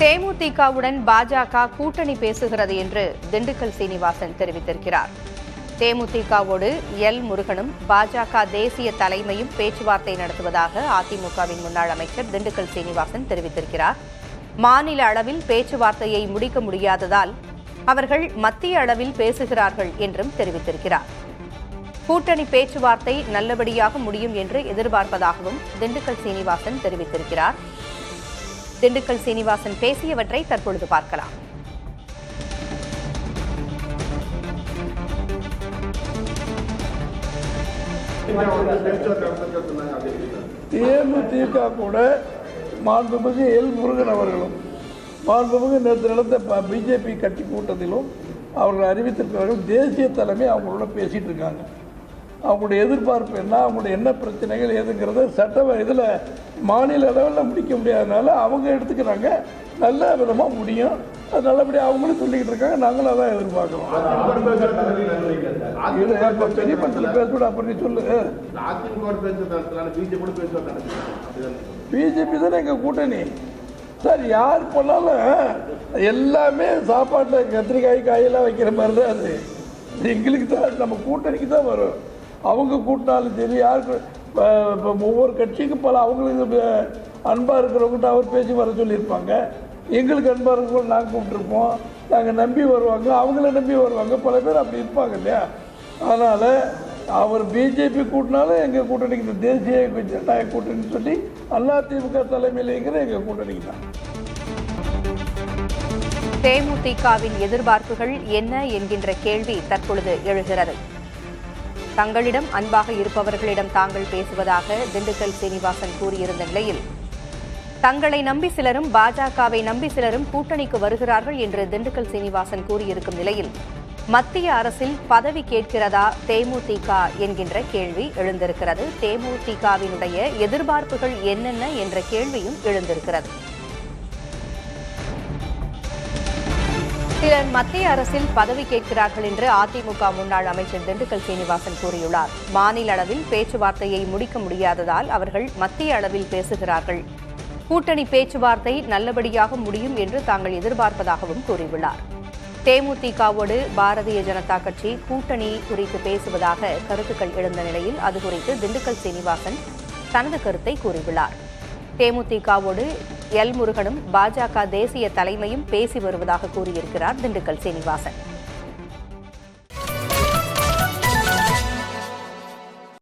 தேமுதிகவுடன் பாஜக கூட்டணி பேசுகிறது என்று திண்டுக்கல் சீனிவாசன் தெரிவித்திருக்கிறார். தேமுதிகவோடு எல் முருகனும் பாஜக தேசிய தலைமையும் பேச்சுவார்த்தை நடத்துவதாக அதிமுகவின் முன்னாள் அமைச்சர் திண்டுக்கல் சீனிவாசன் தெரிவித்திருக்கிறார். மாநில அளவில் பேச்சுவார்த்தையை முடிக்க முடியாததால் அவர்கள் மத்திய அளவில் பேசுகிறார்கள் என்றும் தெரிவித்திருக்கிறார். கூட்டணி பேச்சுவார்த்தை நல்லபடியாக முடியும் என்று எதிர்பார்ப்பதாகவும் திண்டுக்கல் சீனிவாசன் தெரிவித்திருக்கிறார். திண்டுக்கல் சீனிவாசன் பேசியவற்றை தற்பொழுது பார்க்கலாம். தேமுதிக கூட மாண்புமிகு எல் முருகன் அவர்களும் மாண்புமிகு நேற்று நடந்த பிஜேபி கட்சி கூட்டத்திலும் அவர்கள் அறிவித்திருக்கிறார்கள். தேசிய தலைமை அவங்களோட பேசிட்டு இருக்காங்க. அவங்களுடைய எதிர்பார்ப்பு என்ன, அவங்களுடைய என்ன பிரச்சனைகள் ஏதுங்கிறத சட்ட இதில் மாநில அளவில் முடிக்க முடியாதனால அவங்க எடுத்துக்கிறாங்க. நல்ல விதமாக முடியும். அது நல்லபடியாக அவங்களும் சொல்லிக்கிட்டு இருக்காங்க. நாங்களும் அதான் எதிர்பார்க்குறோம். பெரிய படத்தில் பேசக்கூட அப்படி சொல்லு. பிஜேபி தானே எங்கள் கூட்டணி சார். யார் போனாலும் எல்லாமே சாப்பாட்டில் கத்திரிக்காய் காயெல்லாம் வைக்கிற மாதிரி தான் அது. எங்களுக்கு தான் நம்ம கூட்டணிக்கு தான் வரும். அவங்க கூட்டினாலும் சரி, யாருக்கு இப்போ ஒவ்வொரு கட்சிக்கும் பல அவங்களுக்கு அன்பாக இருக்கிறவங்ககிட்ட அவர் பேசி வர சொல்லியிருப்பாங்க. எங்களுக்கு அன்பாக இருக்கிறவங்க நாங்கள் கூப்பிட்டுருப்போம். நாங்கள் நம்பி வருவாங்க, அவங்கள நம்பி வருவாங்க. பல பேர் அப்படி இருப்பாங்க இல்லையா? அதனால் அவர் பிஜேபி கூட்டினாலும் எங்கள் கூட்டணிக்கு இந்த தேசிய ஜனநாயக கூட்டணின்னு சொல்லி அதிமுக தலைமையிலேங்கிற எங்கள் கூட்டணிக்கு தான். தேமுதிகவின் எதிர்பார்ப்புகள் என்ன என்கின்ற கேள்வி தற்பொழுது எழுகிறது. தங்களிடம் அன்பாக இருப்பவர்களிடம் தாங்கள் பேசுவதாக திண்டுக்கல் சீனிவாசன் கூறியிருந்த நிலையில், தங்களை நம்பி சிலரும் பாஜகவை நம்பி சிலரும் கூட்டணிக்கு வருகிறார்கள் என்று திண்டுக்கல் சீனிவாசன் கூறியிருக்கும் நிலையில், மத்திய அரசில் பதவி கேட்கிறதா தேமுதிக என்கின்ற கேள்வி எழுந்திருக்கிறது. தேமுதிகவினுடைய எதிர்பார்ப்புகள் என்னென்ன என்ற கேள்வியும் எழுந்திருக்கிறது. சிலர் மத்திய அரசில் பதவி கேட்கிறார்கள் என்று அதிமுக முன்னாள் அமைச்சர் திண்டுக்கல் சீனிவாசன் கூறியுள்ளார். மாநில அளவில் பேச்சுவார்த்தையை முடிக்க முடியாததால் அவர்கள் மத்திய அளவில் பேசுகிறார்கள். கூட்டணி பேச்சுவார்த்தை நல்லபடியாக முடியும் என்று தாங்கள் எதிர்பார்ப்பதாகவும் கூறியுள்ளார். தேமுதிகவோடு பாரதிய ஜனதா கட்சி கூட்டணி குறித்து பேசுவதாக கருத்துக்கள் எழுந்த நிலையில் அது குறித்து திண்டுக்கல் சீனிவாசன் தனது கருத்தை கூறியுள்ளார். தேமுதிகவோடு எல் முருகனும் பாஜக தேசிய தலைமையும் பேசி வருவதாக கூறியிருக்கிறார் திண்டுக்கல் சீனிவாசன்.